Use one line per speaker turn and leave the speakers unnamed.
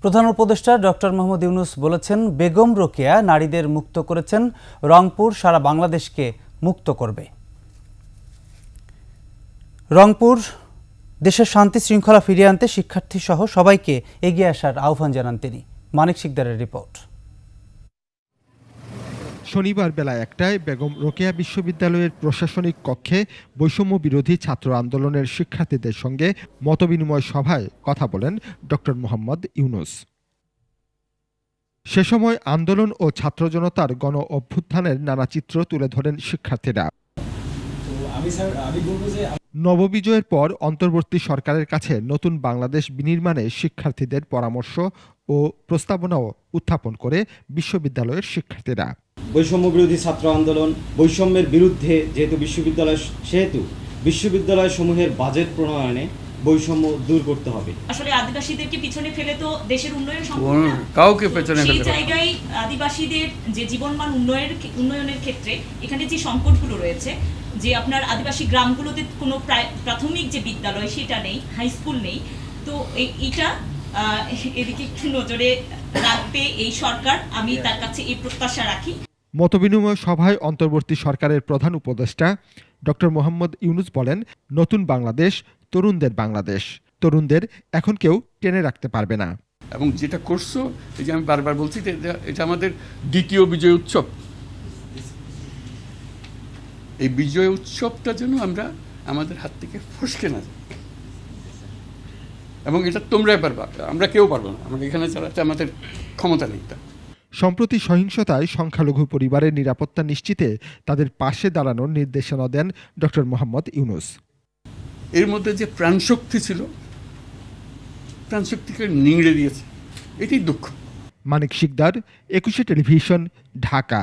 প্রধান উপদেষ্টা ডক্টর মোহাম্মদ ইউনূস বলেছেন, বেগম রোকেয়া নারীদের মুক্ত করেছেন, রংপুর সারা বাংলাদেশকে মুক্ত করবে। রংপুর দেশের শান্তি শৃঙ্খলা ফিরিয়ে আনতে শিক্ষার্থী সহ সবাইকে এগিয়ে আসার আহ্বান জানান তিনি। মানিক শিকদারের রিপোর্ট।
শনিবার বেলা ১টায় বেগম রোকেয়া বিশ্ববিদ্যালয়ের প্রশাসনিক কক্ষে বৈষম্য বিরোধী ছাত্র আন্দোলনের শিক্ষার্থীদের সঙ্গে মতবিনিময় সভায় কথা বলেন ডক্টর মোহাম্মদ ইউনূস। সে সময় আন্দোলন ও ছাত্র জনতার গণ অভ্যুত্থানের নানা চিত্র তুলে ধরেন শিক্ষার্থীরা। নববিজয়ের পর অন্তর্বর্তী সরকারের কাছে নতুন বাংলাদেশ বিনির্মাণে শিক্ষার্থীদের পরামর্শ ও প্রস্তাবনাও উত্থাপন করে বিশ্ববিদ্যালয়ের শিক্ষার্থীরা।
বৈষম্য বিরোধী ছাত্র আন্দোলন, বৈষম্যের বিরুদ্ধে যেহেতু বিশ্ববিদ্যালয় সমূহের বাজেট প্রণয়নে বৈষম্য দূর করতে হবে।
আসলে আদিবাসীদেরকে পিছনে ফেলে তো দেশের উন্নয়ন সম্ভব না।
কাউকে পেছনে ফেলে
সেই জায়গায় আদিবাসীদের যে জীবনমান উন্নয়নের ক্ষেত্রে এখানে যে সংকটগুলো রয়েছে, যে আপনার আদিবাসী গ্রামগুলোতে কোনো প্রাথমিক যে বিদ্যালয় সেটা নেই, হাই স্কুল নেই, তো এইটা এদিকে একটু নজরে রাখবে এই সরকার। আমি তার কাছে এই প্রত্যাশা রাখি।
মতবিনিময় সভায় অন্তর্বর্তী সরকারের প্রধান উপদেষ্টা ডক্টর মোহাম্মদ ইউনূস বলেন, নতুন বাংলাদেশ তরুণদের বাংলাদেশ, তরুণদের এখন কেউ টেনে রাখতে পারবে না।
এবং যেটা করছো, এই যে আমি বারবার বলছি, এটা আমাদের দ্বিতীয় বিজয় উৎসব। এই বিজয় উৎসবটা যেন আমরা আমাদের হাত থেকে ফসকে না যায়, এবং এটা তোমরাই পারবা, আমরা কেউ পারবো না। আমরা এখানে চালাতে আমাদের ক্ষমতা নেই।
সম্প্রতি সহিংসতায় সংখ্যালঘু পরিবারের নিরাপত্তা নিশ্চিতে তাদের পাশে দাঁড়ানোর নির্দেশনা দেন ডক্টর মোহাম্মদ ইউনূস।
এর মধ্যে যে প্রাণশক্তি ছিল, প্রাণশক্তিকে নিংড়ে দিয়েছে, এটাই দুঃখ।
মানিক শিকদার, ২১ টেলিভিশন, ঢাকা।